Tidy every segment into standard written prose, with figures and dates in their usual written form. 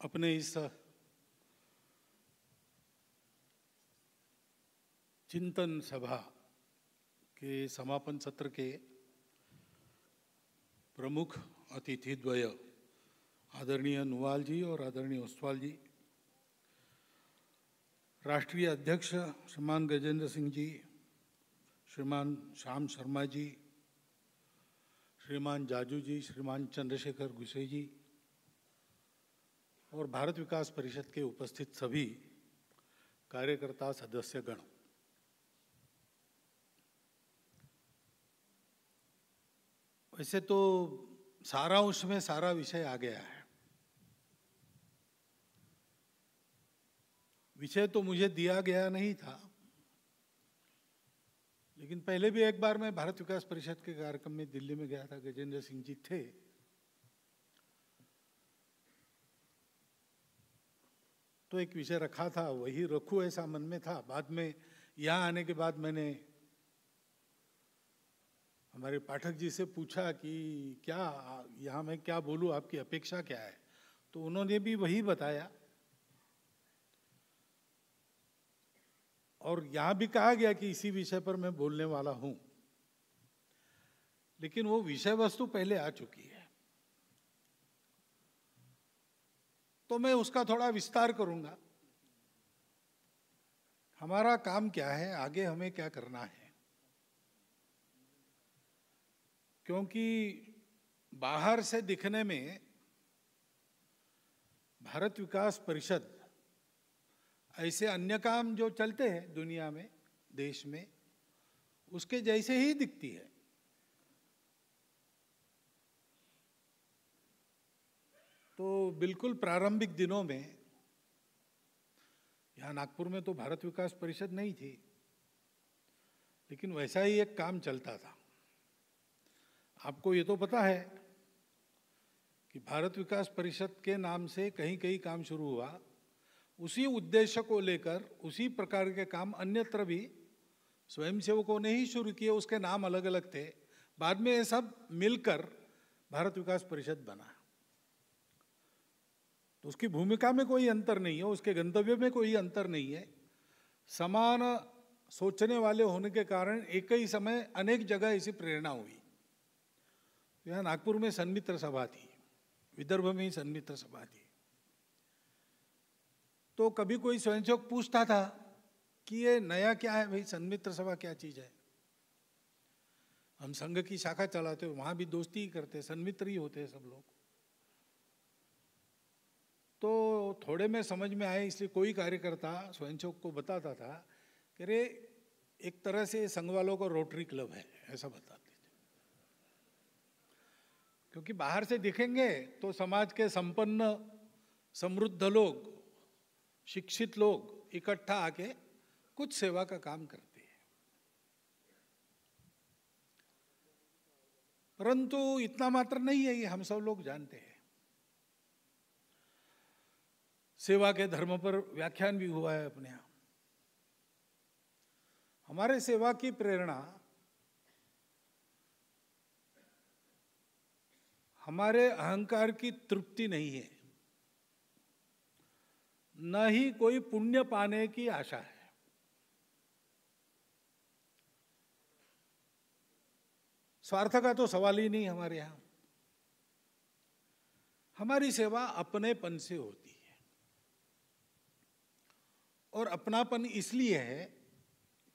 अपने इस चिंतन सभा के समापन सत्र के प्रमुख अतिथि द्वय आदरणीय नुवाल जी और आदरणीय ओसवाल जी, राष्ट्रीय अध्यक्ष श्रीमान गजेंद्र सिंह जी, श्रीमान श्याम शर्मा जी, श्रीमान जाजू जी, श्रीमान चंद्रशेखर गुसे जी और भारत विकास परिषद के उपस्थित सभी कार्यकर्ता सदस्यगण, वैसे तो सारांश में सारा विषय आ गया है। विषय तो मुझे दिया गया नहीं था, लेकिन पहले भी एक बार मैं भारत विकास परिषद के कार्यक्रम में दिल्ली में गया था, गजेंद्र सिंह जी थे, तो एक विषय रखा था, वही रखूं ऐसा मन में था। बाद में यहाँ आने के बाद मैंने हमारे पाठक जी से पूछा कि क्या यहाँ मैं क्या बोलूं, आपकी अपेक्षा क्या है, तो उन्होंने भी वही बताया और यहाँ भी कहा गया कि इसी विषय पर मैं बोलने वाला हूं, लेकिन वो विषय वस्तु पहले आ चुकी है, तो मैं उसका थोड़ा विस्तार करूंगा। हमारा काम क्या है, आगे हमें क्या करना है, क्योंकि बाहर से दिखने में भारत विकास परिषद ऐसे अन्य काम जो चलते हैं दुनिया में, देश में, उसके जैसे ही दिखती है। तो बिल्कुल प्रारंभिक दिनों में यहाँ नागपुर में तो भारत विकास परिषद नहीं थी, लेकिन वैसा ही एक काम चलता था। आपको ये तो पता है कि भारत विकास परिषद के नाम से कहीं कहीं काम शुरू हुआ, उसी उद्देश्य को लेकर उसी प्रकार के काम अन्यत्र भी स्वयंसेवकों ने ही शुरू किए, उसके नाम अलग अलग थे। बाद में ये सब मिलकर भारत विकास परिषद बना। तो उसकी भूमिका में कोई अंतर नहीं है, उसके गंतव्य में कोई अंतर नहीं है। समान सोचने वाले होने के कारण एक ही समय अनेक जगह ऐसी प्रेरणा हुई। यहाँ नागपुर में सन्मित्र सभा थी, विदर्भ में ही सन्मित्र सभा थी, तो कभी कोई स्वयंसेवक पूछता था कि ये नया क्या है भाई, सन्मित्र सभा क्या चीज है। हम संघ की शाखा चलाते हो, वहां भी दोस्ती ही करते, सन्मित्र ही होते हैं सब लोग। तो थोड़े में समझ में आए, इसलिए कोई कार्यकर्ता स्वयंसेवक को बताता था कि रे एक तरह से संघ वालों का रोटरी क्लब है, ऐसा बताते थे। क्योंकि बाहर से दिखेंगे तो समाज के संपन्न समृद्ध लोग, शिक्षित लोग इकट्ठा आके कुछ सेवा का काम करते हैं, परंतु इतना मात्र नहीं है, ये हम सब लोग जानते हैं। सेवा के धर्म पर व्याख्यान भी हुआ है अपने यहाँ। हमारे सेवा की प्रेरणा हमारे अहंकार की तृप्ति नहीं है, न ही कोई पुण्य पाने की आशा है। स्वार्थ का तो सवाल ही नहीं हमारे यहां। हमारी सेवा अपनेपन से होती है, और अपनापन इसलिए है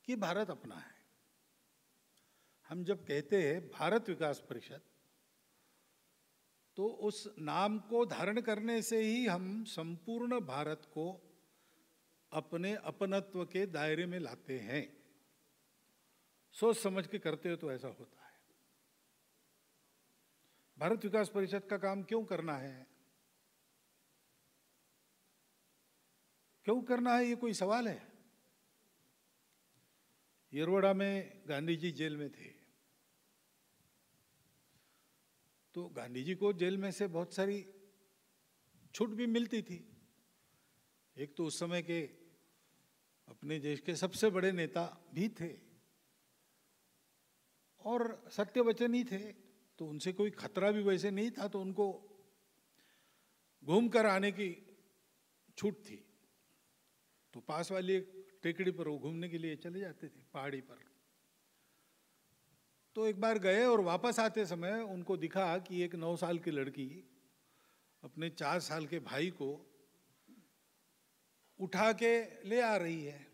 कि भारत अपना है। हम जब कहते हैं भारत विकास परिषद, तो उस नाम को धारण करने से ही हम संपूर्ण भारत को अपने अपनत्व के दायरे में लाते हैं। सोच समझ के करते हो तो ऐसा होता है। भारत विकास परिषद का काम क्यों करना है, क्यों करना है, ये कोई सवाल है। येरवड़ा में गांधी जी जेल में थे, तो गांधी जी को जेल में से बहुत सारी छूट भी मिलती थी। एक तो उस समय के अपने देश के सबसे बड़े नेता भी थे और सत्यवचनी थे, तो उनसे कोई खतरा भी वैसे नहीं था, तो उनको घूम कर आने की छूट थी, तो पास वाली एक टेकड़ी पर वो घूमने के लिए चले जाते थे, पहाड़ी पर। तो एक बार गए और वापस आते समय उनको दिखा कि एक 9 साल की लड़की अपने 4 साल के भाई को उठा के ले आ रही है।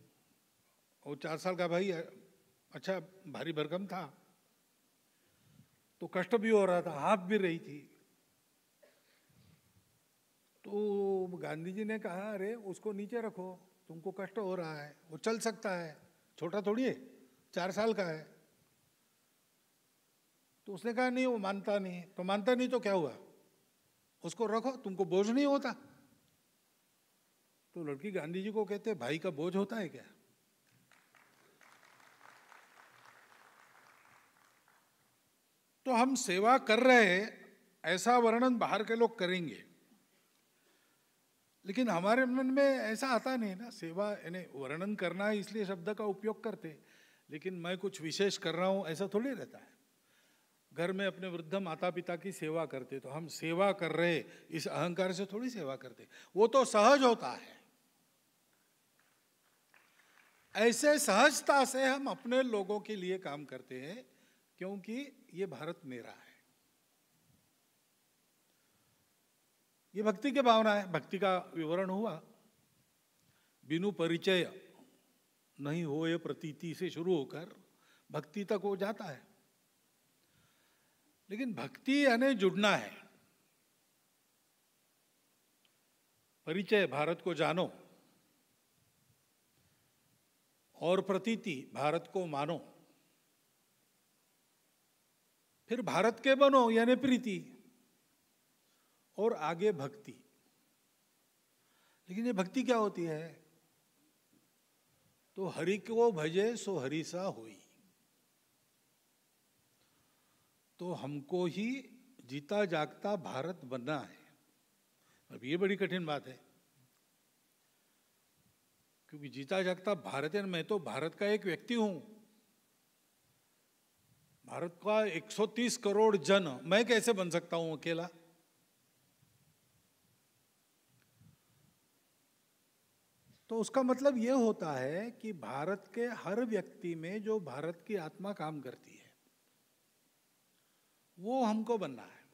और 4 साल का भाई अच्छा भारी भरकम था, तो कष्ट भी हो रहा था, हाफ भी रही थी। तो गांधी जी ने कहा, अरे उसको नीचे रखो, तुमको कष्ट हो रहा है, वो चल सकता है, छोटा थोड़ी है, 4 साल का है। तो उसने कहा नहीं, वो मानता नहीं। तो मानता नहीं तो क्या हुआ, उसको रखो, तुमको बोझ नहीं होता। तो लड़की गांधी जी को कहते, भाई का बोझ होता है क्या? तो हम सेवा कर रहे हैं ऐसा वर्णन बाहर के लोग करेंगे, लेकिन हमारे मन में ऐसा आता नहीं ना। सेवा यानी वर्णन करना, इसलिए शब्द का उपयोग करते, लेकिन मैं कुछ विशेष कर रहा हूं ऐसा थोड़ी रहता है। घर में अपने वृद्ध माता पिता की सेवा करते तो हम सेवा कर रहे इस अहंकार से थोड़ी सेवा करते, वो तो सहज होता है। ऐसे सहजता से हम अपने लोगों के लिए काम करते हैं, क्योंकि ये भारत मेरा है। ये भक्ति की भावना है। भक्ति का विवरण हुआ, बिनु परिचय नहीं होए प्रतीति से शुरू होकर भक्ति तक हो जाता है। लेकिन भक्ति यानी जुड़ना है। परिचय भारत को जानो, और प्रतीति भारत को मानो, फिर भारत के बनो यानी प्रीति, और आगे भक्ति। लेकिन ये भक्ति क्या होती है? तो हरि को भजे सो हरि सा होई। तो हमको ही जीता जागता भारत बनना है। अब ये बड़ी कठिन बात है, क्योंकि जीता जागता भारत है, मैं तो भारत का एक व्यक्ति हूं। भारत का 130 करोड़ जन, मैं कैसे बन सकता हूं अकेला? तो उसका मतलब यह होता है कि भारत के हर व्यक्ति में जो भारत की आत्मा काम करती है, वो हमको बनना है।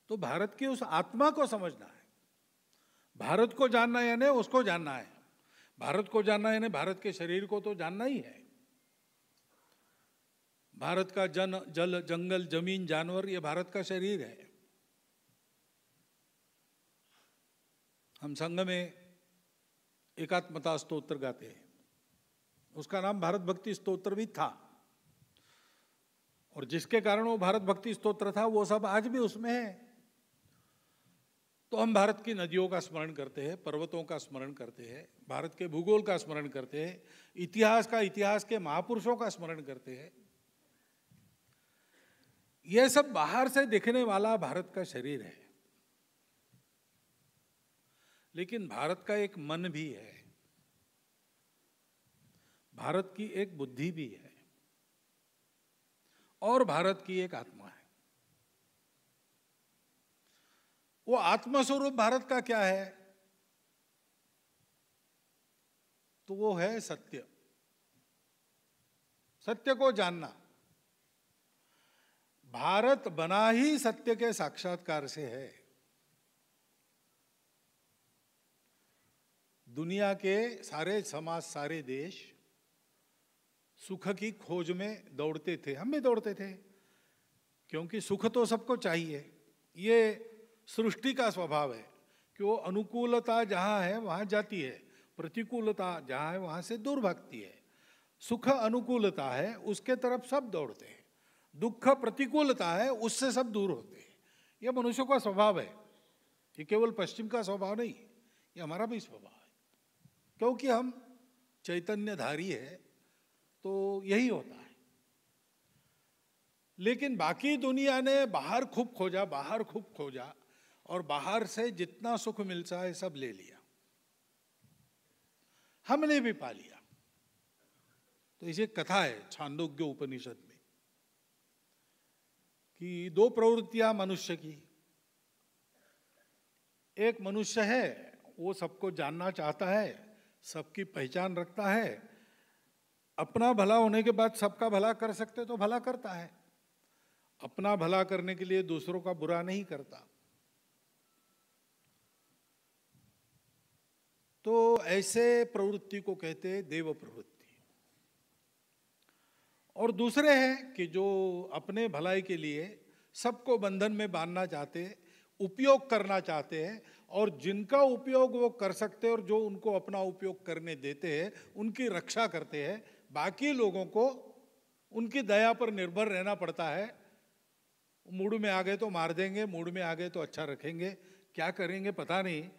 तो भारत की उस आत्मा को समझना है। भारत को जानना यानी उसको जानना है। भारत को जानना यानी भारत के शरीर को तो जानना ही है। भारत का जल जंगल जमीन जानवर, ये भारत का शरीर है। हम संघ में एकात्मता स्तोत्र गाते हैं, उसका नाम भारत भक्ति स्तोत्र भी था। और जिसके कारण वो भारत भक्ति स्तोत्र था, वो सब आज भी उसमें है। तो हम भारत की नदियों का स्मरण करते हैं, पर्वतों का स्मरण करते हैं, भारत के भूगोल का स्मरण करते हैं, इतिहास के महापुरुषों का स्मरण करते हैं। यह सब बाहर से दिखने वाला भारत का शरीर है, लेकिन भारत का एक मन भी है, भारत की एक बुद्धि भी है, और भारत की एक आत्मा है। वो आत्मस्वरूप भारत का क्या है? तो वो है सत्य। सत्य को जानना। भारत बना ही सत्य के साक्षात्कार से है। दुनिया के सारे समाज, सारे देश सुख की खोज में दौड़ते थे, हम भी दौड़ते थे, क्योंकि सुख तो सबको चाहिए। ये सृष्टि का स्वभाव है कि वो अनुकूलता जहां है वहां जाती है, प्रतिकूलता जहां है वहां से दूर भागती है। सुख अनुकूलता है, उसके तरफ सब दौड़ते हैं। दुख प्रतिकूलता है, उससे सब दूर होते हैं। यह मनुष्य का स्वभाव है। ये केवल पश्चिम का स्वभाव नहीं, ये हमारा भी स्वभाव है, क्योंकि हम चैतन्यधारी है, तो यही होता है। लेकिन बाकी दुनिया ने बाहर खूब खोजा, और बाहर से जितना सुख मिलता है सब ले लिया, हमने भी पा लिया। तो इसे कथा है छांदोग्य उपनिषद में कि 2 प्रवृत्तियां मनुष्य की, एक मनुष्य है, वो सबको जानना चाहता है, सबकी पहचान रखता है, अपना भला होने के बाद सबका भला कर सकते तो भला करता है, अपना भला करने के लिए दूसरों का बुरा नहीं करता। तो ऐसे प्रवृत्ति को कहते हैं देव प्रवृत्ति। और दूसरे हैं कि जो अपने भलाई के लिए सबको बंधन में बांधना चाहते हैं, उपयोग करना चाहते हैं, और जिनका उपयोग वो कर सकते हैं और जो उनको अपना उपयोग करने देते हैं उनकी रक्षा करते हैं। बाकी लोगों को उनकी दया पर निर्भर रहना पड़ता है। मूड में आ गए तो मार देंगे, मूड में आ गए तो अच्छा रखेंगे, क्या करेंगे पता नहीं,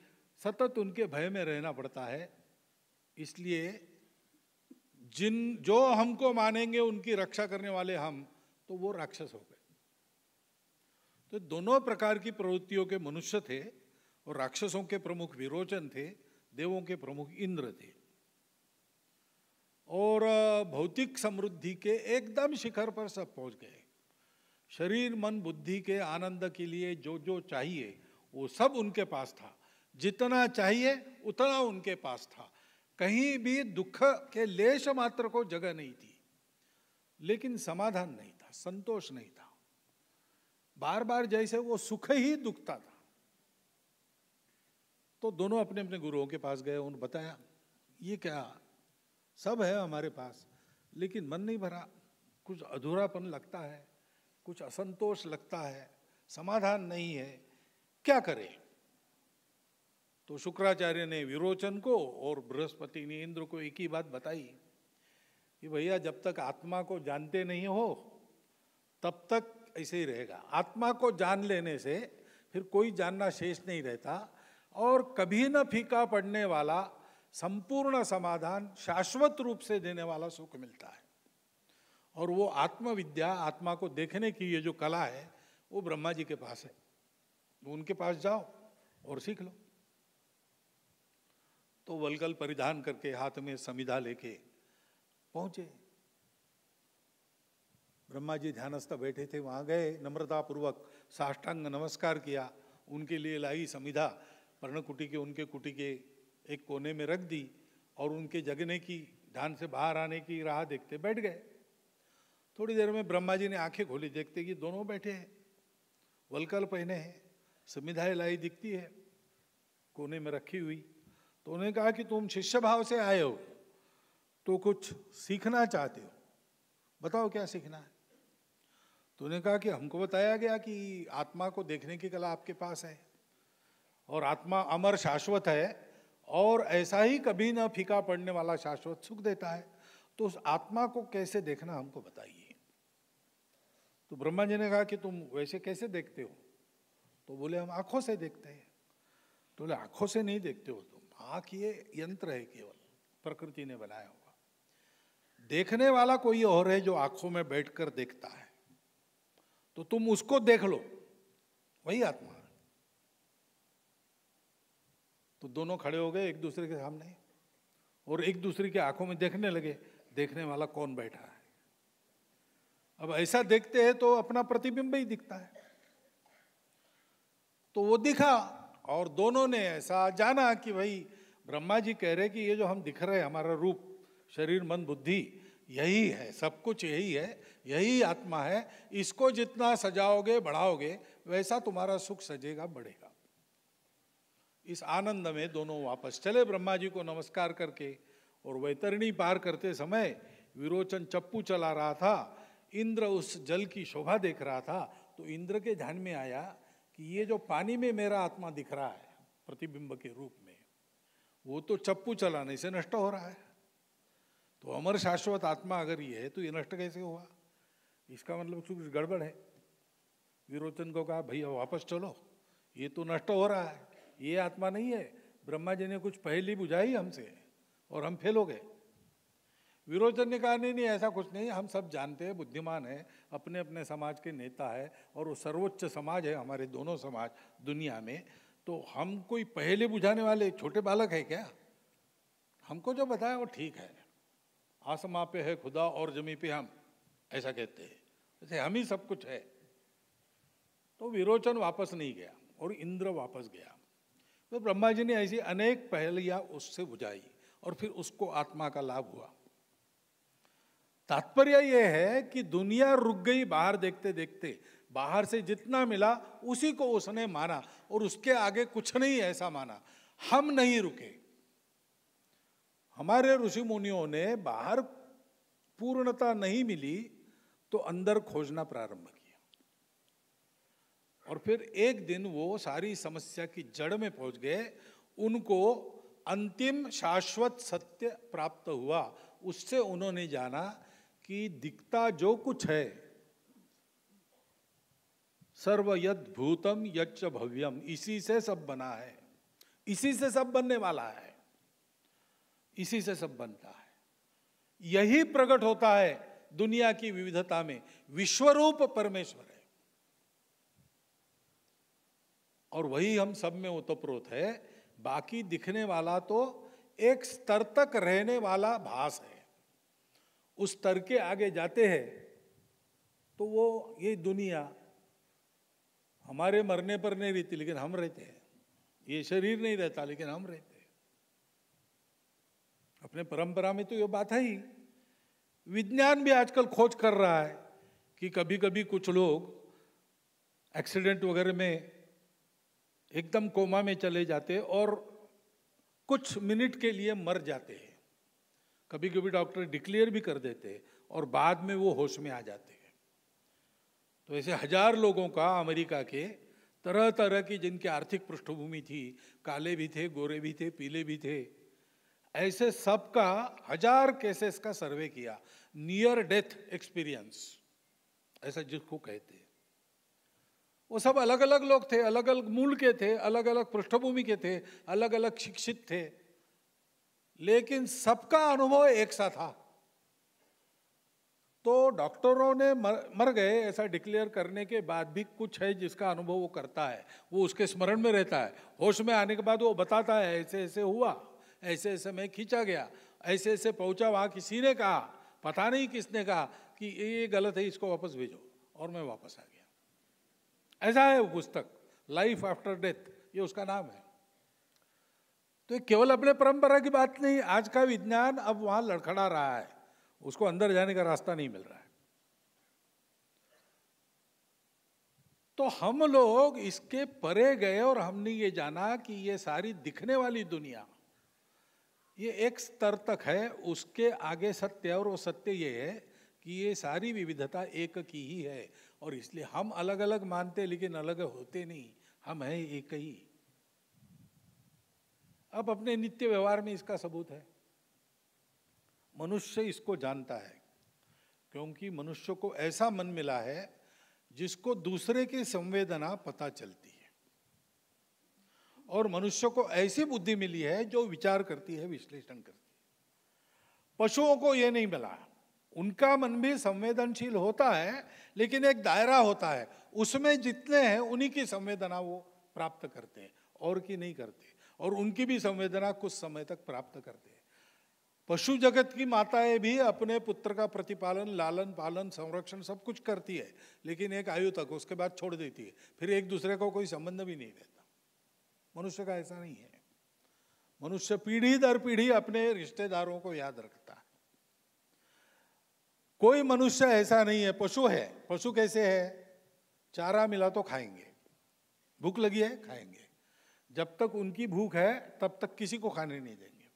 सतत उनके भय में रहना पड़ता है। इसलिए जो हमको मानेंगे उनकी रक्षा करने वाले हम, तो वो राक्षस हो गए। तो दोनों प्रकार की प्रवृत्तियों के मनुष्य थे, और राक्षसों के प्रमुख विरोचन थे, देवों के प्रमुख इंद्र थे। और भौतिक समृद्धि के एकदम शिखर पर सब पहुंच गए। शरीर मन बुद्धि के आनंद के लिए जो जो चाहिए वो सब उनके पास था, जितना चाहिए उतना उनके पास था, कहीं भी दुख के लेश मात्र को जगह नहीं थी। लेकिन समाधान नहीं था, संतोष नहीं था, बार बार जैसे वो सुख ही दुखता था। तो दोनों अपने अपने गुरुओं के पास गए, उन्होंने बताया ये क्या, सब है हमारे पास लेकिन मन नहीं भरा, कुछ अधूरापन लगता है, कुछ असंतोष लगता है, समाधान नहीं है, क्या करें। तो शुक्राचार्य ने विरोचन को और बृहस्पति ने इंद्र को एक ही बात बताई कि भैया जब तक आत्मा को जानते नहीं हो तब तक ऐसे ही रहेगा। आत्मा को जान लेने से फिर कोई जानना शेष नहीं रहता, और कभी न फीका पड़ने वाला संपूर्ण समाधान, शाश्वत रूप से देने वाला सुख मिलता है। और वो आत्मविद्या, आत्मा को देखने की ये जो कला है, वो ब्रह्मा जी के पास है। उनके पास जाओ और सीख लो। तो वल्कल परिधान करके हाथ में समिधा लेके पहुंचे। ब्रह्मा जी ध्यानस्थ बैठे थे, वहां गए, नम्रता पूर्वक साष्टांग नमस्कार किया, उनके लिए लाई समिधा पर्णकुटी के, उनके कुटी के एक कोने में रख दी, और उनके जगने की, ध्यान से बाहर आने की राह देखते बैठ गए। थोड़ी देर में ब्रह्मा जी ने आंखें खोली, देखते कि दोनों बैठे हैं, वल्कल पहने हैं, समिधाएं लाई दिखती है कोने में रखी हुई। तो उन्होंने कहा कि तुम शिष्य भाव से आए हो तो कुछ सीखना चाहते हो, बताओ क्या सीखना है। तो उन्होंने कहा कि हमको बताया गया कि आत्मा को देखने की कला आपके पास है, और आत्मा अमर शाश्वत है, और ऐसा ही कभी न फीका पड़ने वाला शाश्वत सुख देता है। तो उस आत्मा को कैसे देखना हमको बताइए। तो ब्रह्मा जी ने कहा कि तुम वैसे कैसे देखते हो। तो बोले हम आंखों से देखते हैं। तो बोले आंखों से नहीं देखते हो तुम, आंख ये यंत्र है, केवल प्रकृति ने बनाया होगा, देखने वाला कोई और है जो आंखों में बैठकर देखता है, तो तुम उसको देख लो, वही आत्मा है। तो दोनों खड़े हो गए एक दूसरे के सामने और एक दूसरे की आंखों में देखने लगे, देखने वाला कौन बैठा है। अब ऐसा देखते हैं तो अपना प्रतिबिंब ही दिखता है। तो वो दिखा, और दोनों ने ऐसा जाना कि भाई ब्रह्मा जी कह रहे कि ये जो हम दिख रहे हैं, हमारा रूप, शरीर मन बुद्धि, यही है, सब कुछ यही है, यही आत्मा है। इसको जितना सजाओगे बढ़ाओगे वैसा तुम्हारा सुख सजेगा बढ़ेगा। इस आनंद में दोनों वापस चले ब्रह्मा जी को नमस्कार करके। और वैतरणी पार करते समय विरोचन चप्पू चला रहा था, इंद्र उस जल की शोभा देख रहा था। तो इंद्र के ध्यान में आया कि ये जो पानी में मेरा आत्मा दिख रहा है प्रतिबिंब के रूप में, वो तो चप्पू चलाने से नष्ट हो रहा है। तो अमर शाश्वत आत्मा अगर ये है तो ये नष्ट कैसे हुआ, इसका मतलब कुछ गड़बड़ है। विरोचन को कहा भैया वापस चलो, ये तो नष्ट हो रहा है, ये आत्मा नहीं है। ब्रह्मा जी ने कुछ पहेली बुझाई हमसे और हम फेल हो गए। विरोचन ने कहा नहीं नहीं ऐसा कुछ नहीं, हम सब जानते हैं, बुद्धिमान है, अपने अपने समाज के नेता है, और वो सर्वोच्च समाज है हमारे दोनों समाज दुनिया में। तो हम कोई पहेली बुझाने वाले छोटे बालक है क्या? हमको जो बताया वो ठीक है। आसमां पे है खुदा और जमी पे हम, ऐसा कहते हैं, जैसे हम ही सब कुछ है। तो विरोचन वापस नहीं गया और इंद्र वापस गया। तो ब्रह्मा जी ने ऐसी अनेक पहेलियां उससे बुझाई और फिर उसको आत्मा का लाभ हुआ। तात्पर्य यह है कि दुनिया रुक गई बाहर देखते देखते, बाहर से जितना मिला उसी को उसने माना और उसके आगे कुछ नहीं ऐसा माना। हम नहीं रुके। हमारे ऋषि मुनियों ने बाहर पूर्णता नहीं मिली तो अंदर खोजना प्रारंभ किया और फिर एक दिन वो सारी समस्या की जड़ में पहुंच गए। उनको अंतिम शाश्वत सत्य प्राप्त हुआ। उससे उन्होंने जाना कि दिखता जो कुछ है, सर्व यद भूतम यच्च भव्यम, इसी से सब बना है, इसी से सब बनने वाला है, इसी से सब बनता है। यही प्रकट होता है दुनिया की विविधता में। विश्वरूप परमेश्वर है और वही हम सब में ओतप्रोत है। बाकी दिखने वाला तो एक स्तर तक रहने वाला भास है। उस स्तर के आगे जाते हैं तो वो ये दुनिया हमारे मरने पर नहीं रहती लेकिन हम रहते हैं। ये शरीर नहीं रहता लेकिन हम रहते हैं। अपने परंपरा में तो ये बात है ही। विज्ञान भी आजकल खोज कर रहा है कि कभी कभी कुछ लोग एक्सीडेंट वगैरह में एकदम कोमा में चले जाते और कुछ मिनट के लिए मर जाते हैं। कभी कभी डॉक्टर डिक्लेयर भी कर देते हैं और बाद में वो होश में आ जाते हैं। तो ऐसे 1000 लोगों का अमेरिका के तरह तरह की जिनकी आर्थिक पृष्ठभूमि थी, काले भी थे, गोरे भी थे, पीले भी थे, ऐसे सबका 1000 केसेस का सर्वे किया। नियर डेथ एक्सपीरियंस ऐसा जिसको कहते हैं। वो सब अलग अलग लोग थे, अलग अलग मूल के थे, अलग अलग पृष्ठभूमि के थे, अलग अलग शिक्षित थे, लेकिन सबका अनुभव एक सा था। तो डॉक्टरों ने मर गए ऐसा डिक्लेयर करने के बाद भी कुछ है जिसका अनुभव वो करता है, वो उसके स्मरण में रहता है। होश में आने के बाद वो बताता है ऐसे ऐसे हुआ, ऐसे ऐसे मैं खींचा गया, ऐसे ऐसे पहुंचा, वहां किसी ने कहा, पता नहीं किसने कहा कि ये गलत है, इसको वापस भेजो, और मैं वापस आ गया। ऐसा है वो पुस्तक, लाइफ आफ्टर डेथ, ये उसका नाम है। तो ये केवल अपने परंपरा की बात नहीं, आज का विज्ञान अब वहां लड़खड़ा रहा है, उसको अंदर जाने का रास्ता नहीं मिल रहा है। तो हम लोग इसके परे गए और हमने ये जाना कि ये सारी दिखने वाली दुनिया ये एक स्तर तक है, उसके आगे सत्य है, और वो सत्य ये है कि ये सारी विविधता एक की ही है। और इसलिए हम अलग अलग मानते लेकिन अलग होते नहीं, हम हैं एक ही। अब अपने नित्य व्यवहार में इसका सबूत है। मनुष्य इसको जानता है क्योंकि मनुष्य को ऐसा मन मिला है जिसको दूसरे की संवेदना पता चलती है, और मनुष्य को ऐसी बुद्धि मिली है जो विचार करती है, विश्लेषण करती है। पशुओं को यह नहीं मिला। उनका मन भी संवेदनशील होता है लेकिन एक दायरा होता है, उसमें जितने हैं उन्हीं की संवेदना वो प्राप्त करते हैं, और की नहीं करते, और उनकी भी संवेदना कुछ समय तक प्राप्त करते हैं। पशु जगत की माताएं भी अपने पुत्र का प्रतिपालन, लालन पालन, संरक्षण सब कुछ करती है, लेकिन एक आयु तक, उसके बाद छोड़ देती है, फिर एक दूसरे को कोई संबंध भी नहीं रहता। मनुष्य का ऐसा नहीं है। मनुष्य पीढ़ी दर पीढ़ी अपने रिश्तेदारों को याद रखता है। कोई मनुष्य ऐसा नहीं है। पशु है, पशु कैसे है? चारा मिला तो खाएंगे, भूख लगी है खाएंगे, जब तक उनकी भूख है तब तक किसी को खाने नहीं देंगे,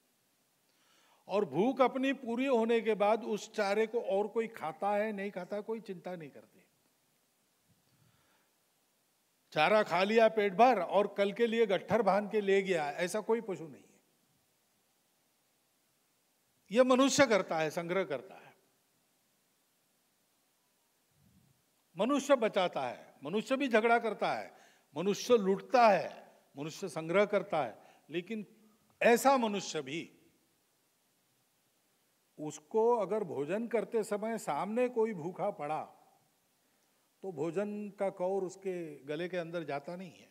और भूख अपनी पूरी होने के बाद उस चारे को और कोई खाता है नहीं खाता है कोई चिंता नहीं करते। चारा खा लिया पेट भर और कल के लिए गट्ठर बांध के ले गया, ऐसा कोई पशु नहीं है। यह मनुष्य करता है, संग्रह करता है। मनुष्य बचाता है, मनुष्य भी झगड़ा करता है, मनुष्य लूटता है, मनुष्य संग्रह करता है, लेकिन ऐसा मनुष्य भी, उसको अगर भोजन करते समय सामने कोई भूखा पड़ा तो भोजन का कौर उसके गले के अंदर जाता नहीं है।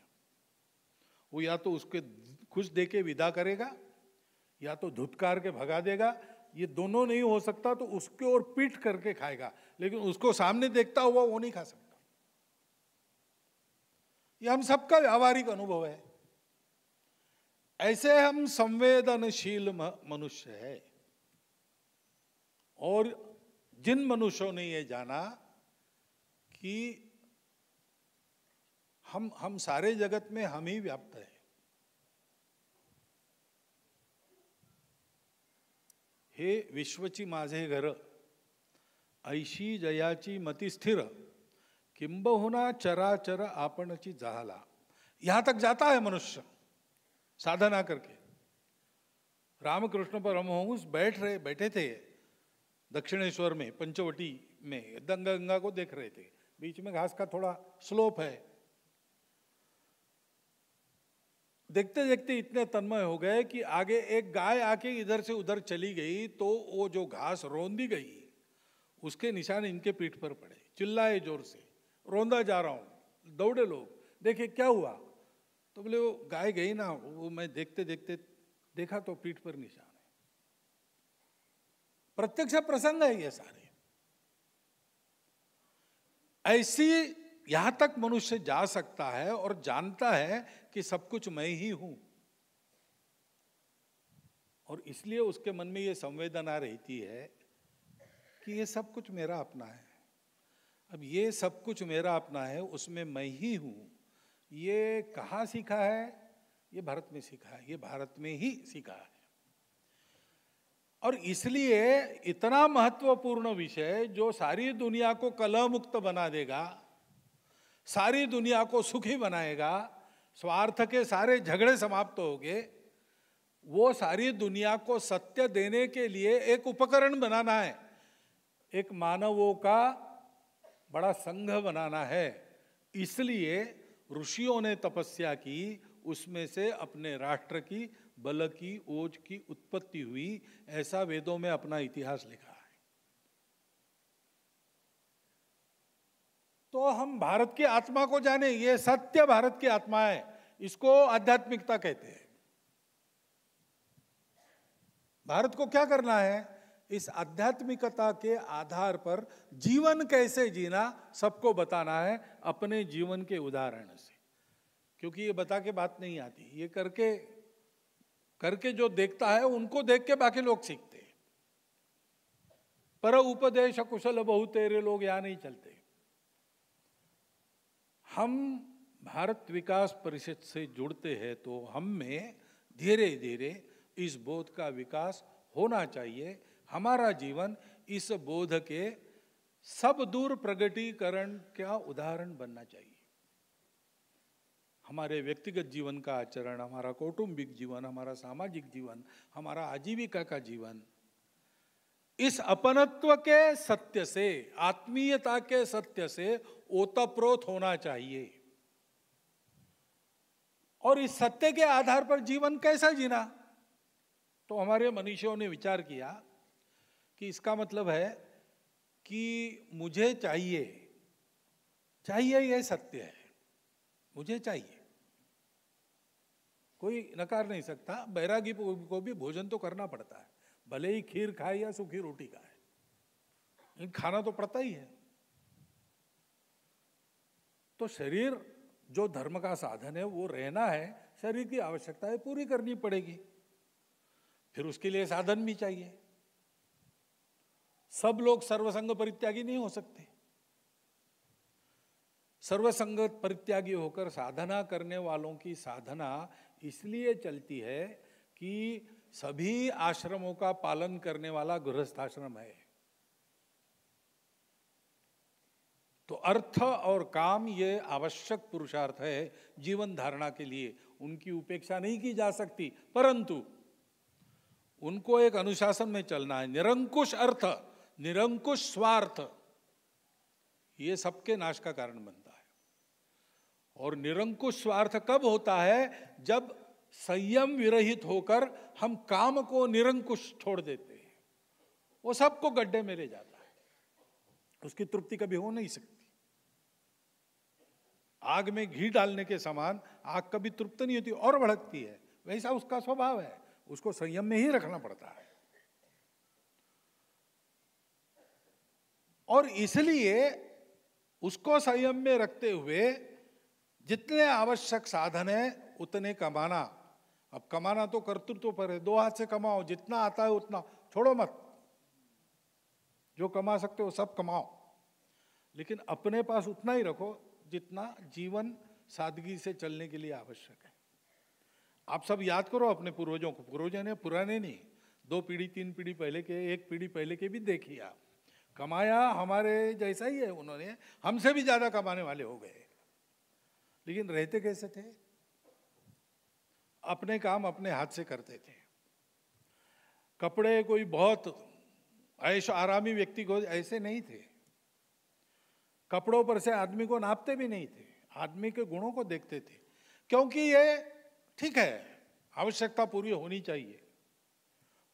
वो या तो उसके खुश देके विदा करेगा या तो धुतकार के भगा देगा। ये दोनों नहीं हो सकता तो उसके ओर पीट करके खाएगा, लेकिन उसको सामने देखता हुआ वो नहीं खा सकता। ये हम सबका व्यावहारिक अनुभव है। ऐसे हम संवेदनशील मनुष्य है। और जिन मनुष्यों ने ये जाना कि हम सारे जगत में हम ही व्याप्त है। हे विश्वची माझे घर, ऐशी जयाची मती स्थिर, किंबहुना चराचर आपणची जाहला। यहां तक जाता है मनुष्य साधना करके। रामकृष्ण परमहंस बैठे थे दक्षिणेश्वर में, पंचवटी में, गंगा को देख रहे थे। बीच में घास का थोड़ा स्लोप है। देखते देखते इतने तन्मय हो गए कि आगे एक गाय आके इधर से उधर चली गई तो वो जो घास रौंदी गई उसके निशान इनके पीठ पर पड़े। चिल्लाए जोर से, रौंदा जा रहा हूं। दौड़े लोग, देखे क्या हुआ? तो बोले वो गाय गई ना, वो मैं देखते देखते देखा तो पीठ पर निशान है। प्रत्यक्ष प्रसंग है ये सारे। ऐसी यहां तक मनुष्य जा सकता है और जानता है कि सब कुछ मैं ही हूं, और इसलिए उसके मन में ये संवेदना रहती है कि ये सब कुछ मेरा अपना है। अब ये सब कुछ मेरा अपना है, उसमें मैं ही हूं। ये कहाँ सीखा है? ये भारत में सीखा है, ये भारत में ही सीखा है। और इसलिए इतना महत्वपूर्ण विषय जो सारी दुनिया को कलह मुक्त बना देगा, सारी दुनिया को सुखी बनाएगा, स्वार्थ के सारे झगड़े समाप्त हो गए, वो सारी दुनिया को सत्य देने के लिए एक उपकरण बनाना है, एक मानवों का बड़ा संघ बनाना है। इसलिए ऋषियों ने तपस्या की, उसमें से अपने राष्ट्र की बल की ओज की उत्पत्ति हुई। ऐसा वेदों में अपना इतिहास लिखा है। तो हम भारत की आत्मा को जाने, ये सत्य भारत की आत्मा है, इसको आध्यात्मिकता कहते हैं। भारत को क्या करना है? इस आध्यात्मिकता के आधार पर जीवन कैसे जीना सबको बताना है, अपने जीवन के उदाहरण से। क्योंकि ये बता के बात नहीं आती, ये करके जो देखता है उनको देख के बाकी लोग सीखते हैं। पर उपदेश कुशल बहु तेरे लोग यहां नहीं चलते। हम भारत विकास परिषद से जुड़ते हैं तो हम में धीरे धीरे इस बोध का विकास होना चाहिए। हमारा जीवन इस बोध के सब दूर प्रगटीकरण का उदाहरण बनना चाहिए। हमारे व्यक्तिगत जीवन का आचरण, हमारा कौटुंबिक जीवन, हमारा सामाजिक जीवन, हमारा आजीविका का जीवन इस अपनत्व के सत्य से, आत्मीयता के सत्य से ओतप्रोत होना चाहिए। और इस सत्य के आधार पर जीवन कैसा जीना? तो हमारे मनीषियों ने विचार किया कि इसका मतलब है कि मुझे चाहिए यह सत्य है, मुझे चाहिए। कोई नकार नहीं सकता, बैरागी को भी भोजन तो करना पड़ता है, भले ही खीर खाए या सूखी रोटी खाए, लेकिन खाना तो पड़ता ही है। तो शरीर जो धर्म का साधन है वो रहना है, शरीर की आवश्यकताएं पूरी करनी पड़ेगी, फिर उसके लिए साधन भी चाहिए। सब लोग सर्वसंग परित्यागी नहीं हो सकते। सर्वसंग परित्यागी होकर साधना करने वालों की साधना इसलिए चलती है कि सभी आश्रमों का पालन करने वाला गृहस्थाश्रम है। तो अर्थ और काम ये आवश्यक पुरुषार्थ है जीवन धारणा के लिए, उनकी उपेक्षा नहीं की जा सकती, परंतु उनको एक अनुशासन में चलना है। निरंकुश अर्थ, निरंकुश स्वार्थ, ये सबके नाश का कारण बनता है। और निरंकुश स्वार्थ कब होता है? जब संयम विरहित होकर हम काम को निरंकुश छोड़ देते हैं, वो सबको गड्ढे में ले जाता है, उसकी तृप्ति कभी हो नहीं सकती। आग में घी डालने के समान आग कभी तृप्त नहीं होती और भड़कती है, वैसा उसका स्वभाव है, उसको संयम में ही रखना पड़ता है। और इसलिए उसको संयम में रखते हुए जितने आवश्यक साधन है उतने कमाना, अब कमाना तो कर्तृत्व पर है, 2 हाथ से कमाओ, जितना आता है उतना, छोड़ो मत, जो कमा सकते हो सब कमाओ, लेकिन अपने पास उतना ही रखो जितना जीवन सादगी से चलने के लिए आवश्यक है। आप सब याद करो अपने पूर्वजों को, पूर्वजों ने पुराने नहीं, 2 पीढ़ी 3 पीढ़ी पहले के, 1 पीढ़ी पहले के भी देखिए आप, कमाया हमारे जैसा ही है, उन्होंने हमसे भी ज्यादा कमाने वाले हो गए, लेकिन रहते कैसे थे? अपने काम अपने हाथ से करते थे। कपड़े कोई बहुत ऐश आरामी व्यक्ति को ऐसे नहीं थे, कपड़ों पर से आदमी को नापते भी नहीं थे, आदमी के गुणों को देखते थे, क्योंकि ये ठीक है, आवश्यकता पूरी होनी चाहिए,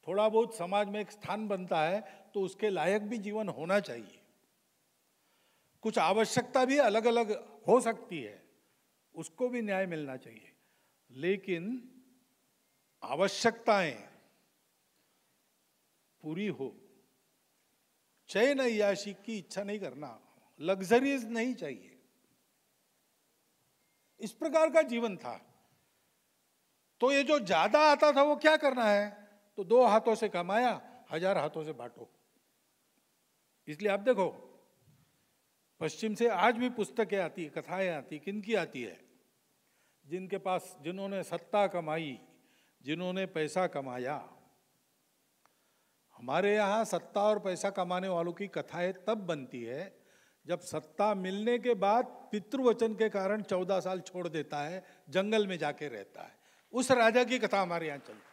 थोड़ा बहुत समाज में एक स्थान बनता है तो उसके लायक भी जीवन होना चाहिए। कुछ आवश्यकता भी अलग अलग हो सकती है, उसको भी न्याय मिलना चाहिए, लेकिन आवश्यकताएं पूरी हो, चैन अय्याशी की इच्छा नहीं करना, लग्जरीज नहीं चाहिए, इस प्रकार का जीवन था। तो ये जो ज्यादा आता था वो क्या करना है, तो 2 हाथों से कमाया, 1000 हाथों से बांटो। इसलिए आप देखो पश्चिम से आज भी पुस्तकें आती है, कथाएं आती, किनकी आती है? जिनके पास, जिन्होंने सत्ता कमाई, जिन्होंने पैसा कमाया। हमारे यहाँ सत्ता और पैसा कमाने वालों की कथाएं तब बनती है जब सत्ता मिलने के बाद पितृवचन के कारण 14 साल छोड़ देता है, जंगल में जाके रहता है, उस राजा की कथा हमारे यहाँ चलती है।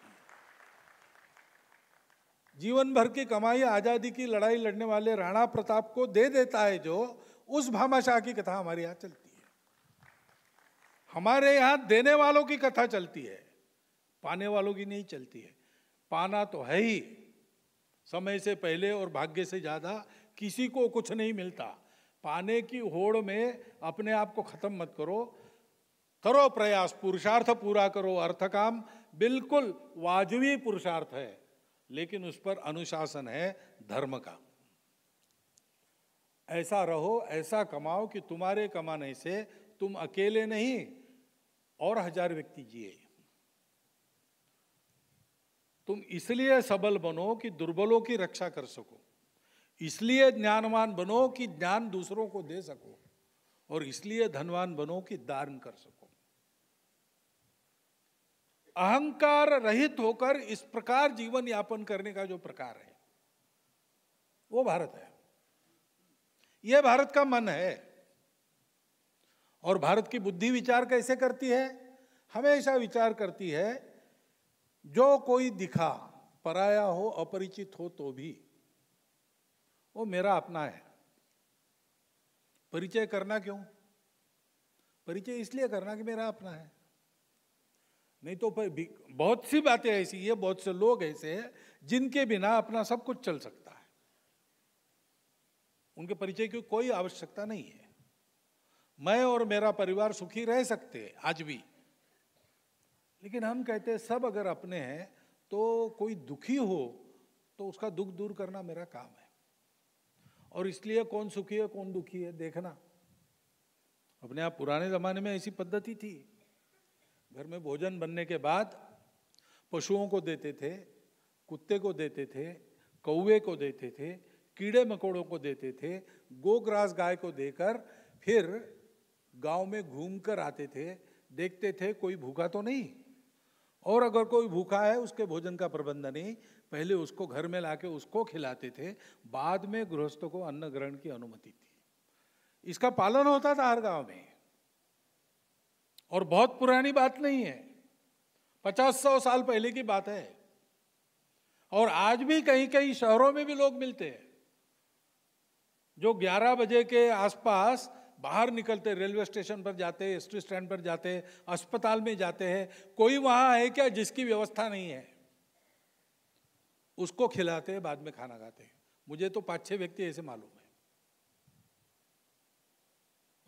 जीवन भर की कमाई आजादी की लड़ाई लड़ने वाले राणा प्रताप को दे देता है जो, उस भामाशाह की कथा हमारे यहाँ चलती है। हमारे यहाँ देने वालों की कथा चलती है, पाने वालों की नहीं चलती है। पाना तो है ही, समय से पहले और भाग्य से ज्यादा किसी को कुछ नहीं मिलता। पाने की होड़ में अपने आप को खत्म मत करो, करो प्रयास, पुरुषार्थ पूरा करो। अर्थ काम बिल्कुल वाजबी पुरुषार्थ है, लेकिन उस पर अनुशासन है धर्म का। ऐसा रहो, ऐसा कमाओ कि तुम्हारे कमाने से तुम अकेले नहीं और 1000 व्यक्ति जिए। तुम इसलिए सबल बनो कि दुर्बलों की रक्षा कर सको, इसलिए ज्ञानवान बनो कि ज्ञान दूसरों को दे सको, और इसलिए धनवान बनो कि दान कर सको। अहंकार रहित होकर इस प्रकार जीवन यापन करने का जो प्रकार है वो भारत है, यह भारत का मन है। और भारत की बुद्धि विचार कैसे करती है? हमेशा विचार करती है जो कोई दिखा, पराया हो, अपरिचित हो तो भी वो मेरा अपना है। परिचय करना क्यों? परिचय इसलिए करना कि मेरा अपना है, नहीं तो बहुत सी बातें ऐसी है, बहुत से लोग ऐसे हैं जिनके बिना अपना सब कुछ चल सकता है, उनके परिचय की कोई आवश्यकता नहीं है। मैं और मेरा परिवार सुखी रह सकते हैं आज भी, लेकिन हम कहते हैं सब अगर अपने हैं तो कोई दुखी हो तो उसका दुख दूर करना मेरा काम है। और इसलिए कौन सुखी है कौन दुखी है देखना। अपने आप पुराने जमाने में ऐसी पद्धति थी, घर में भोजन बनने के बाद पशुओं को देते थे, कुत्ते को देते थे, कौवे को देते थे, कीड़े मकोड़ों को देते थे, गोग्रास गाय को देकर फिर गांव में घूमकर आते थे, देखते थे कोई भूखा तो नहीं, और अगर कोई भूखा है उसके भोजन का प्रबंध नहीं, पहले उसको घर में लाके उसको खिलाते थे, बाद में गृहस्थों को अन्न ग्रहण की अनुमति थी। इसका पालन होता था हर गांव में, और बहुत पुरानी बात नहीं है, 50-100 साल पहले की बात है। और आज भी कहीं कहीं शहरों में भी लोग मिलते हैं जो 11 बजे के आसपास बाहर निकलते, रेलवे स्टेशन पर जाते, एसटी स्टैंड पर जाते, अस्पताल में जाते हैं। कोई वहां है क्या जिसकी व्यवस्था नहीं है, उसको खिलाते हैं, बाद में खाना खाते हैं। मुझे तो 5-6 व्यक्ति ऐसे मालूम है।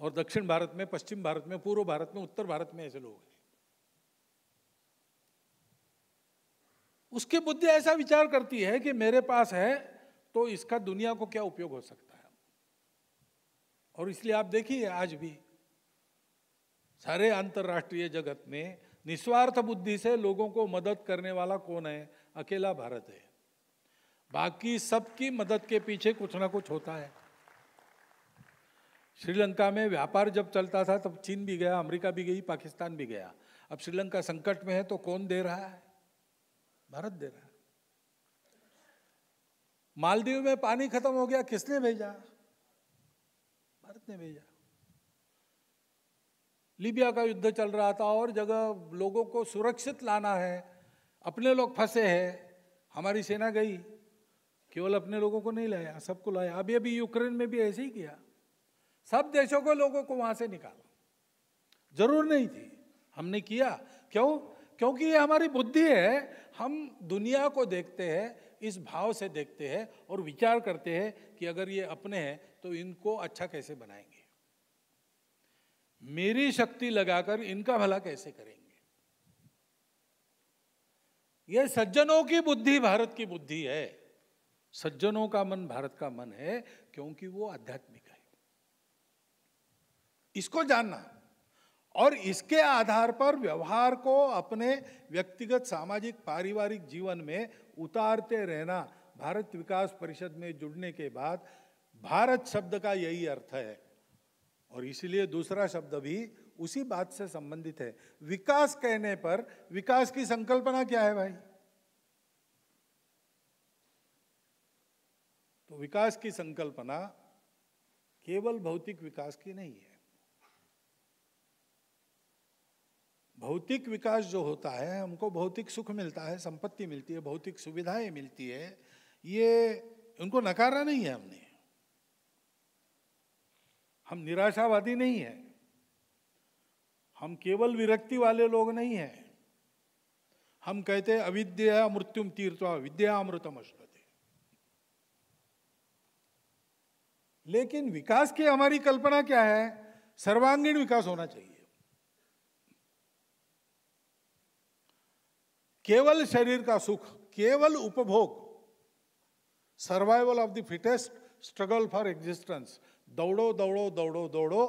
और दक्षिण भारत में, पश्चिम भारत में, पूर्व भारत में, उत्तर भारत में ऐसे लोग हैं। उसकी बुद्धि ऐसा विचार करती है कि मेरे पास है तो इसका दुनिया को क्या उपयोग हो सकता है। और इसलिए आप देखिए आज भी सारे अंतर्राष्ट्रीय जगत में निस्वार्थ बुद्धि से लोगों को मदद करने वाला कौन है? अकेला भारत है। बाकी सबकी मदद के पीछे कुछ ना कुछ होता है। श्रीलंका में व्यापार जब चलता था तब चीन भी गया, अमेरिका भी गई, पाकिस्तान भी गया। अब श्रीलंका संकट में है तो कौन दे रहा है? भारत दे रहा है। मालदीव में पानी खत्म हो गया, किसने भेजा? भारत ने भेजा। लीबिया का युद्ध चल रहा था और जगह लोगों को सुरक्षित लाना है, अपने लोग फंसे हैं, हमारी सेना गई, केवल अपने लोगों को नहीं लाया, सबको लाया। अभी अभी यूक्रेन में भी ऐसे ही किया, सब देशों को लोगों को वहां से निकाला। जरूर नहीं थी, हमने किया। क्यों? क्योंकि ये हमारी बुद्धि है। हम दुनिया को देखते हैं, इस भाव से देखते हैं और विचार करते हैं कि अगर ये अपने हैं तो इनको अच्छा कैसे बनाएंगे, मेरी शक्ति लगाकर इनका भला कैसे करेंगे। ये सज्जनों की बुद्धि भारत की बुद्धि है। सज्जनों का मन भारत का मन है, क्योंकि वो आध्यात्मिक है। इसको जानना और इसके आधार पर व्यवहार को अपने व्यक्तिगत, सामाजिक, पारिवारिक जीवन में उतारते रहना। भारत विकास परिषद में जुड़ने के बाद भारत शब्द का यही अर्थ है, और इसीलिए दूसरा शब्द भी उसी बात से संबंधित है। विकास कहने पर विकास की संकल्पना क्या है भाई? तो विकास की संकल्पना केवल भौतिक विकास की नहीं है। भौतिक विकास जो होता है, हमको भौतिक सुख मिलता है, संपत्ति मिलती है, भौतिक सुविधाएं मिलती है, ये उनको नकारा नहीं है हमने। हम निराशावादी नहीं है, हम केवल विरक्ति वाले लोग नहीं हैं। हम कहते हैं अविद्या मृत्युम तीर्थवा विद्या अमृतम अश्नुते। लेकिन विकास की हमारी कल्पना क्या है? सर्वांगीण विकास होना चाहिए। केवल शरीर का सुख, केवल उपभोग, survival of the fittest, struggle for existence, दौड़ो दौड़ो दौड़ो दौड़ो,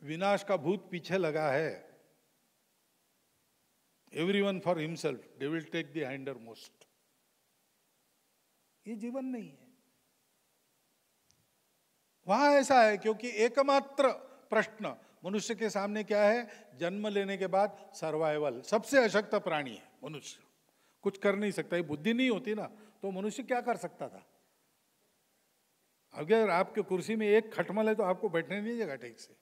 विनाश का भूत पीछे लगा है। Everyone for himself, they will take the hindmost. ये जीवन नहीं है। वहां ऐसा है क्योंकि एकमात्र प्रश्न मनुष्य के सामने क्या है? जन्म लेने के बाद सर्वाइवल। सबसे अशक्त प्राणी है मनुष्य, कुछ कर नहीं सकता। ये बुद्धि नहीं होती ना तो मनुष्य क्या कर सकता था? अगर आपके कुर्सी में एक खटमल है तो आपको बैठने नहीं देगा ठीक से।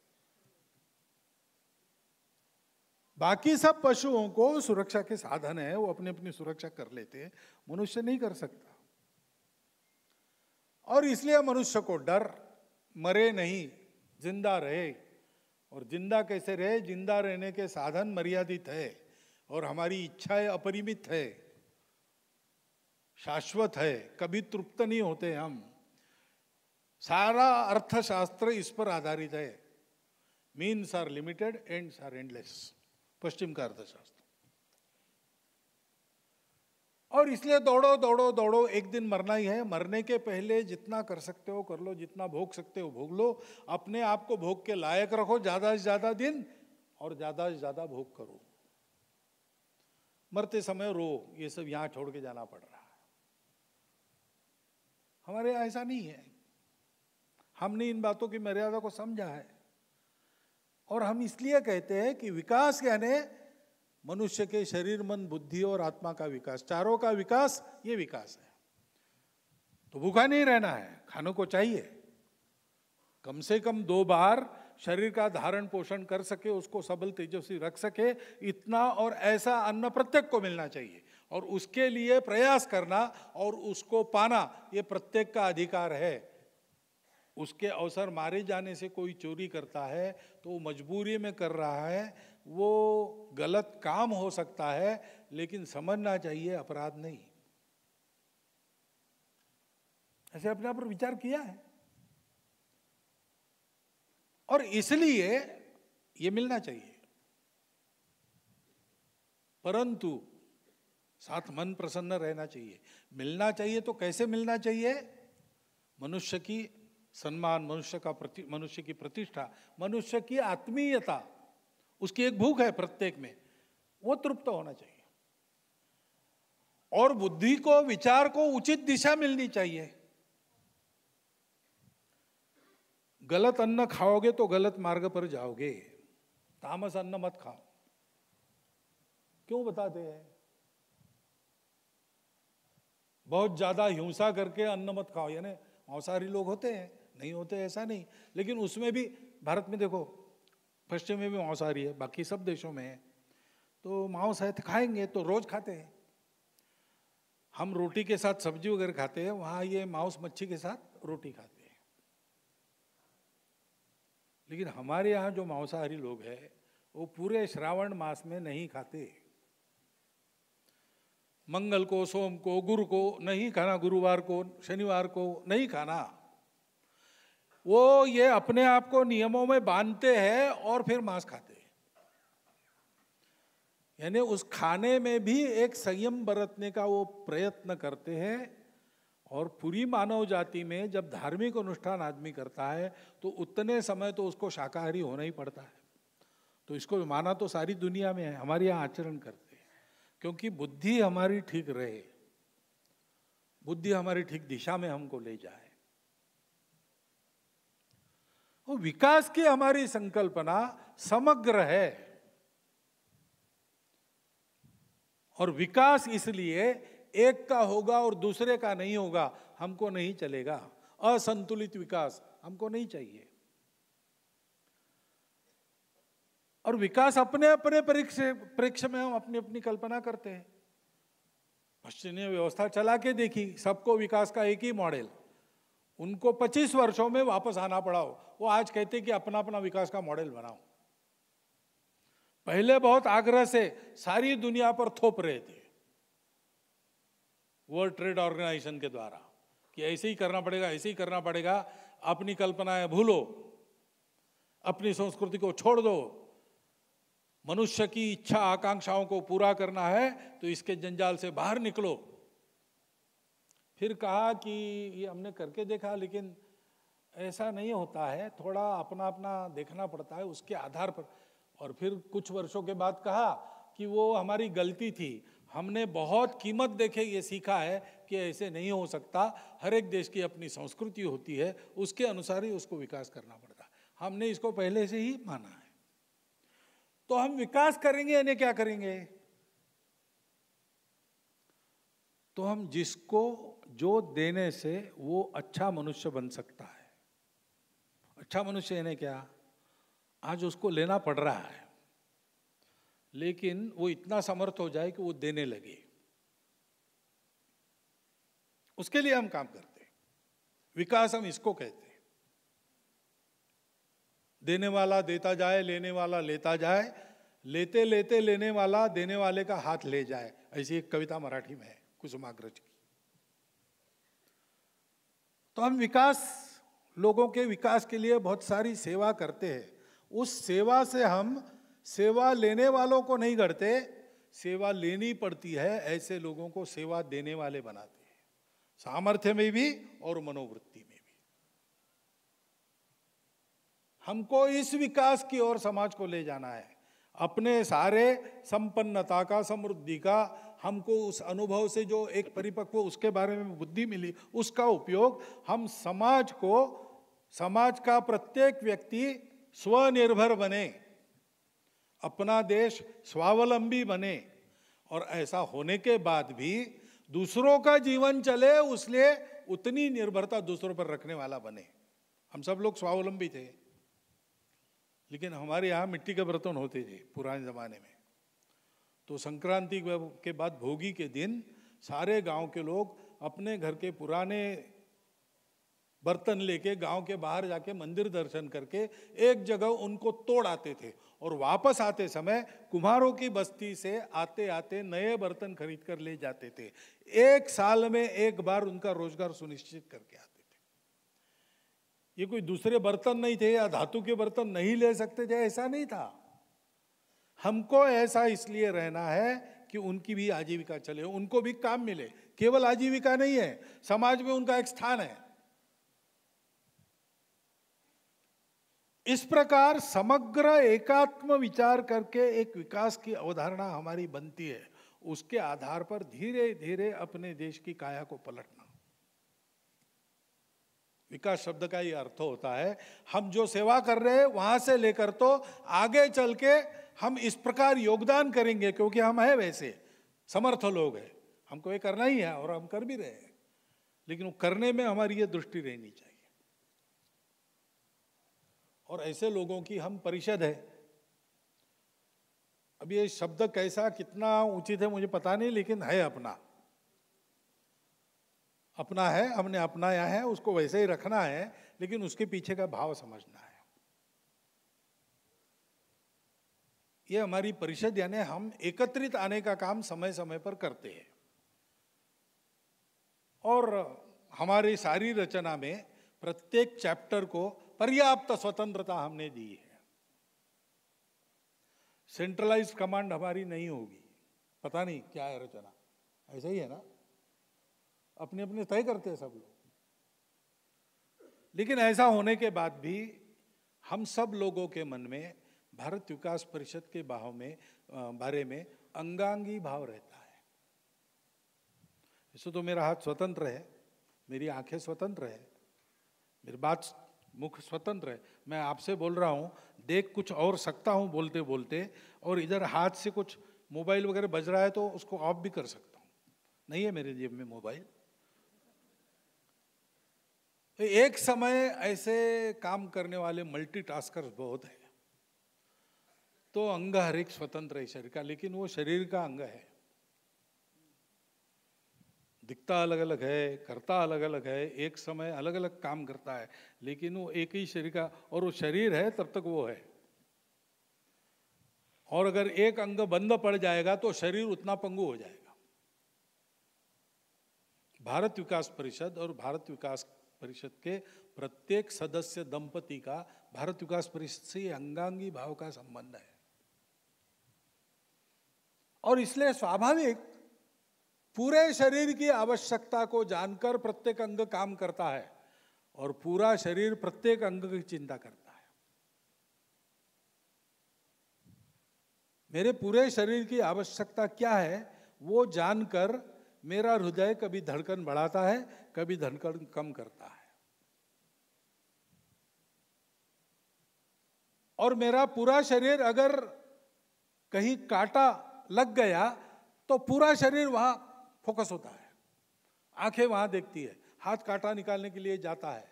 बाकी सब पशुओं को सुरक्षा के साधन है, वो अपनी अपनी सुरक्षा कर लेते हैं, मनुष्य नहीं कर सकता। और इसलिए मनुष्य को डर, मरे नहीं, जिंदा रहे। और जिंदा कैसे रहे? जिंदा रहने के साधन मर्यादित है और हमारी इच्छाएं अपरिमित है, शाश्वत है, कभी तृप्त नहीं होते हम। सारा अर्थशास्त्र इस पर आधारित है। Means are limited, ends are endless, पश्चिम का अर्थशास्त्र। और इसलिए दौड़ो दौड़ो दौड़ो, एक दिन मरना ही है। मरने के पहले जितना कर सकते हो कर लो, जितना भोग सकते हो भोग लो, अपने आप को भोग के लायक रखो ज्यादा से ज्यादा दिन, और ज्यादा से ज्यादा भोग करो। मरते समय रो, ये सब यहां छोड़ के जाना पड़ रहा है। हमारे यहाँ ऐसा नहीं है, हमने इन बातों की मर्यादा को समझा है। और हम इसलिए कहते हैं कि विकास यानी मनुष्य के शरीर, मन, बुद्धि और आत्मा का विकास, चारों का विकास, ये विकास है। तो भूखा नहीं रहना है, खाने को चाहिए, कम से कम 2 बार शरीर का धारण पोषण कर सके, उसको सबल तेजस्वी रख सके, इतना और ऐसा अन्न प्रत्येक को मिलना चाहिए। और उसके लिए प्रयास करना और उसको पाना, ये प्रत्येक का अधिकार है। उसके अवसर मारे जाने से कोई चोरी करता है तो वो मजबूरी में कर रहा है, वो गलत काम हो सकता है, लेकिन समझना चाहिए अपराध नहीं। ऐसे अपने आप पर विचार किया है। और इसलिए ये मिलना चाहिए, परंतु साथ मन प्रसन्न रहना चाहिए। मिलना चाहिए तो कैसे मिलना चाहिए? मनुष्य की सम्मान, मनुष्य की प्रतिष्ठा, मनुष्य की आत्मीयता, उसकी एक भूख है प्रत्येक में, वो तृप्त होना चाहिए। और बुद्धि को, विचार को उचित दिशा मिलनी चाहिए। गलत अन्न खाओगे तो गलत मार्ग पर जाओगे। तामस अन्न मत खाओ। क्यों बताते हैं? बहुत ज्यादा हिंसा करके अन्न मत खाओ, यानी मांसाहारी लोग होते हैं, नहीं होते ऐसा नहीं, लेकिन उसमें भी भारत में देखो, पश्चिम में भी मांसाहारी है, बाकी सब देशों में है। तो मांस है तो खाएंगे, तो रोज खाते हैं। हम रोटी के साथ सब्जी वगैरह खाते हैं, वहां ये मांस मच्छी के साथ रोटी खाते हैं। लेकिन हमारे यहाँ जो मांसाहारी लोग हैं वो पूरे श्रावण मास में नहीं खाते। मंगल को, सोम को, गुरु को नहीं खाना, गुरुवार को, शनिवार को नहीं खाना। वो ये अपने आप को नियमों में बांधते हैं और फिर मांस खाते हैं। यानी उस खाने में भी एक संयम बरतने का वो प्रयत्न करते हैं। और पूरी मानव जाति में जब धार्मिक अनुष्ठान आदमी करता है तो उतने समय तो उसको शाकाहारी होना ही पड़ता है। तो इसको माना तो सारी दुनिया में है, हमारे यहाँ आचरण करते हैं, क्योंकि बुद्धि हमारी ठीक रहे, बुद्धि हमारी ठीक दिशा में हमको ले जाए। और विकास की हमारी संकल्पना समग्र है। और विकास इसलिए एक का होगा और दूसरे का नहीं होगा, हमको नहीं चलेगा। असंतुलित विकास हमको नहीं चाहिए। और विकास अपने अपने परिप्रेक्ष्य में हम अपनी अपनी कल्पना करते हैं। पश्चिमी व्यवस्था चला के देखी, सबको विकास का एक ही मॉडल, उनको 25 वर्षों में वापस आना पड़ा हो। वो आज कहते कि अपना अपना विकास का मॉडल बनाओ। पहले बहुत आग्रह से सारी दुनिया पर थोप रहे थे वर्ल्ड ट्रेड ऑर्गेनाइजेशन के द्वारा कि ऐसे ही करना पड़ेगा, ऐसे ही करना पड़ेगा, अपनी कल्पनाएं भूलो, अपनी संस्कृति को छोड़ दो, मनुष्य की इच्छा आकांक्षाओं को पूरा करना है तो इसके जंजाल से बाहर निकलो। फिर कहा कि ये हमने करके देखा लेकिन ऐसा नहीं होता है, थोड़ा अपना अपना देखना पड़ता है उसके आधार पर। और फिर कुछ वर्षों के बाद कहा कि वो हमारी गलती थी, हमने बहुत कीमत देके ये सीखा है कि ऐसे नहीं हो सकता, हर एक देश की अपनी संस्कृति होती है, उसके अनुसार ही उसको विकास करना पड़ता है। हमने इसको पहले से ही माना है। तो हम विकास करेंगे यानी क्या करेंगे? तो हम जिसको जो देने से वो अच्छा मनुष्य बन सकता है। अच्छा मनुष्य यानी क्या? आज उसको लेना पड़ रहा है लेकिन वो इतना समर्थ हो जाए कि वो देने लगे, उसके लिए हम काम करते हैं। विकास हम इसको कहते हैं। देने वाला देता जाए, लेने वाला लेता जाए, लेते लेते लेने वाला देने वाले का हाथ ले जाए, ऐसी एक कविता मराठी में है कुसुमाग्रज की। तो हम विकास, लोगों के विकास के लिए बहुत सारी सेवा करते हैं। उस सेवा से हम सेवा लेने वालों को नहीं गढ़ते, सेवा लेनी पड़ती है ऐसे लोगों को सेवा देने वाले बनाते हैं, सामर्थ्य में भी और मनोवृत्ति में भी। हमको इस विकास की ओर समाज को ले जाना है। अपने सारे संपन्नता का, समृद्धि का, हमको उस अनुभव से जो एक परिपक्व उसके बारे में बुद्धि मिली, उसका उपयोग हम समाज को, समाज का प्रत्येक व्यक्ति स्वनिर्भर बने, अपना देश स्वावलंबी बने, और ऐसा होने के बाद भी दूसरों का जीवन चले, उसलिए उतनी निर्भरता दूसरों पर रखने वाला बने। हम सब लोग स्वावलंबी थे, लेकिन हमारे यहाँ मिट्टी के बर्तन होते थे पुराने जमाने में। तो संक्रांति के बाद भोगी के दिन सारे गांव के लोग अपने घर के पुराने बर्तन लेके गांव के बाहर जाके मंदिर दर्शन करके एक जगह उनको तोड़ आते थे, और वापस आते समय कुम्हारों की बस्ती से आते आते नए बर्तन खरीद कर ले जाते थे। एक साल में एक बार उनका रोजगार सुनिश्चित करके आते थे। ये कोई दूसरे बर्तन नहीं थे या धातु के बर्तन नहीं ले सकते थे, ऐसा नहीं था। हमको ऐसा इसलिए रहना है कि उनकी भी आजीविका चले, उनको भी काम मिले। केवल आजीविका नहीं है, समाज में उनका एक स्थान है। इस प्रकार समग्र एकात्म विचार करके एक विकास की अवधारणा हमारी बनती है, उसके आधार पर धीरे धीरे अपने देश की काया को पलटना। विकास शब्द का ये अर्थ होता है हम जो सेवा कर रहे हैं वहां से लेकर तो आगे चल के हम इस प्रकार योगदान करेंगे, क्योंकि हम हैं वैसे समर्थ लोग हैं, हमको ये करना ही है और हम कर भी रहे हैं, लेकिन वो करने में हमारी ये दृष्टि रहनी चाहिए। और ऐसे लोगों की हम परिषद है। अब ये शब्द कैसा कितना उचित है मुझे पता नहीं, लेकिन है अपना अपना है, हमने अपनाया है, उसको वैसे ही रखना है, लेकिन उसके पीछे का भाव समझना है। ये हमारी परिषद यानी हम एकत्रित आने का काम समय समय पर करते हैं, और हमारी सारी रचना में प्रत्येक चैप्टर को पर्याप्त स्वतंत्रता हमने दी है। सेंट्रलाइज्ड कमांड हमारी नहीं होगी, पता नहीं क्या है रचना, ऐसा ही है ना, अपने अपने तय करते हैं सब लोग। लेकिन ऐसा होने के बाद भी हम सब लोगों के मन में भारत विकास परिषद के बारे में अंगांगी भाव रहता है। इससे तो मेरा हाथ स्वतंत्र है, मेरी आंखें स्वतंत्र है, मेरी बात मुख स्वतंत्र है, मैं आपसे बोल रहा हूँ, देख कुछ और सकता हूँ बोलते बोलते, और इधर हाथ से कुछ मोबाइल वगैरह बज रहा है तो उसको ऑफ भी कर सकता हूँ, नहीं है मेरे जेब में मोबाइल। तो एक समय ऐसे काम करने वाले मल्टीटास्कर्स बहुत है, तो अंग हर एक स्वतंत्र है शरीर का, लेकिन वो शरीर का अंग है, दिखता अलग अलग है, करता अलग अलग है, एक समय अलग अलग काम करता है, लेकिन वो एक ही शरीर का, और वो शरीर है तब तक वो है। और अगर एक अंग बंद पड़ जाएगा तो शरीर उतना पंगु हो जाएगा। भारत विकास परिषद और भारत विकास परिषद के प्रत्येक सदस्य दंपति का भारत विकास परिषद से अंगांगी भाव का संबंध है, और इसलिए स्वाभाविक पूरे शरीर की आवश्यकता को जानकर प्रत्येक अंग काम करता है, और पूरा शरीर प्रत्येक अंग की चिंता करता है। मेरे पूरे शरीर की आवश्यकता क्या है वो जानकर मेरा हृदय कभी धड़कन बढ़ाता है, कभी धड़कन कम करता है, और मेरा पूरा शरीर अगर कहीं कांटा लग गया तो पूरा शरीर वहां फोकस होता है, आंखें वहां देखती है, हाथ कांटा निकालने के लिए जाता है,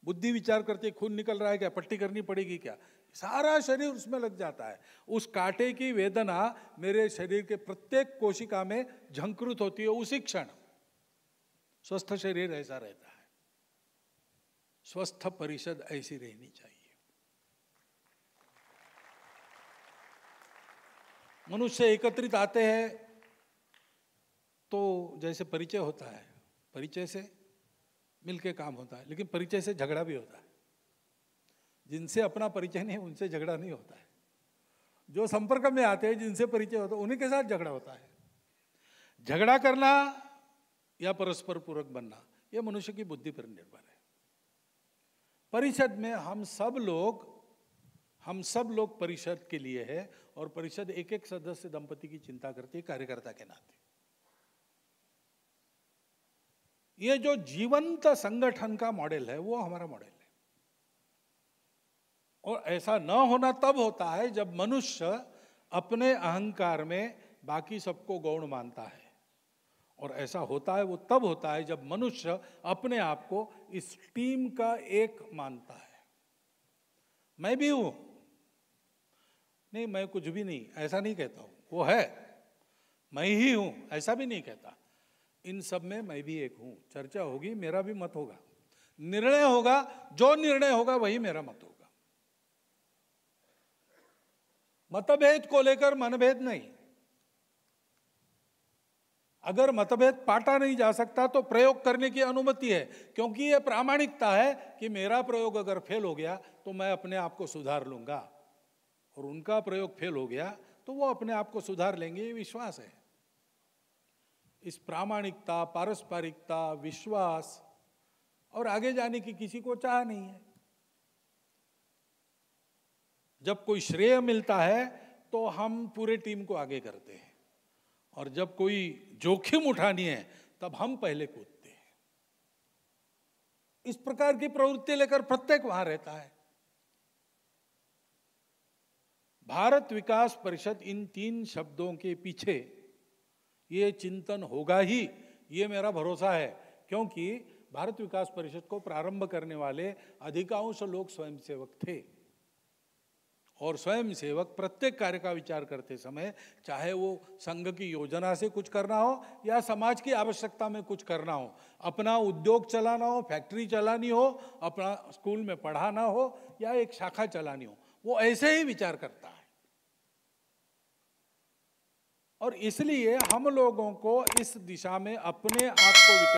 बुद्धि विचार करती है खून निकल रहा है क्या, पट्टी करनी पड़ेगी क्या, सारा शरीर उसमें लग जाता है। उस कांटे की वेदना मेरे शरीर के प्रत्येक कोशिका में झंकृत होती है उसी क्षण। स्वस्थ शरीर ऐसा रहता है, स्वस्थ परिषद ऐसी रहनी चाहिए। मनुष्य एकत्रित आते हैं तो जैसे परिचय होता है, परिचय से मिलके काम होता है, लेकिन परिचय से झगड़ा भी होता है। जिनसे अपना परिचय नहीं उनसे झगड़ा नहीं होता है, जो संपर्क में आते हैं जिनसे परिचय होता है उन्हीं के साथ झगड़ा होता है। झगड़ा करना या परस्पर पूरक बनना यह मनुष्य की बुद्धि पर निर्भर है। परिषद में हम सब लोग परिषद के लिए है, और परिषद एक एक सदस्य दंपति की चिंता करती है कार्यकर्ता के नाते। ये जो जीवंत संगठन का मॉडल है वो हमारा मॉडल है, और ऐसा न होना तब होता है जब मनुष्य अपने अहंकार में बाकी सबको गौण मानता है, और ऐसा होता है वो तब होता है जब मनुष्य अपने आप को इस टीम का एक मानता है। मैं भी हूं, नहीं मैं कुछ भी नहीं, ऐसा नहीं कहता हूं, वो है मैं ही हूं, ऐसा भी नहीं कहता। इन सब में मैं भी एक हूं। चर्चा होगी, मेरा भी मत होगा, निर्णय होगा, जो निर्णय होगा वही मेरा मत होगा। मतभेद को लेकर मनभेद नहीं। अगर मतभेद पाटा नहीं जा सकता तो प्रयोग करने की अनुमति है, क्योंकि यह प्रामाणिकता है कि मेरा प्रयोग अगर फेल हो गया तो मैं अपने आप को सुधार लूंगा, और उनका प्रयोग फेल हो गया तो वो अपने आप को सुधार लेंगे, ये विश्वास है। इस प्रामाणिकता, पारस्परिकता, विश्वास और आगे जाने की किसी को चाह नहीं है। जब कोई श्रेय मिलता है तो हम पूरे टीम को आगे करते हैं, और जब कोई जोखिम उठानी है तब हम पहले कूदते हैं। इस प्रकार की प्रवृत्ति लेकर प्रत्येक वहां रहता है। भारत विकास परिषद, इन 3 शब्दों के पीछे ये चिंतन होगा ही, ये मेरा भरोसा है, क्योंकि भारत विकास परिषद को प्रारंभ करने वाले अधिकांश लोग स्वयंसेवक थे, और स्वयंसेवक प्रत्येक कार्य का विचार करते समय, चाहे वो संघ की योजना से कुछ करना हो या समाज की आवश्यकता में कुछ करना हो, अपना उद्योग चलाना हो, फैक्ट्री चलानी हो, अपना स्कूल में पढ़ाना हो या एक शाखा चलानी हो, वो ऐसे ही विचार करता है। और इसलिए हम लोगों को इस दिशा में अपने आप को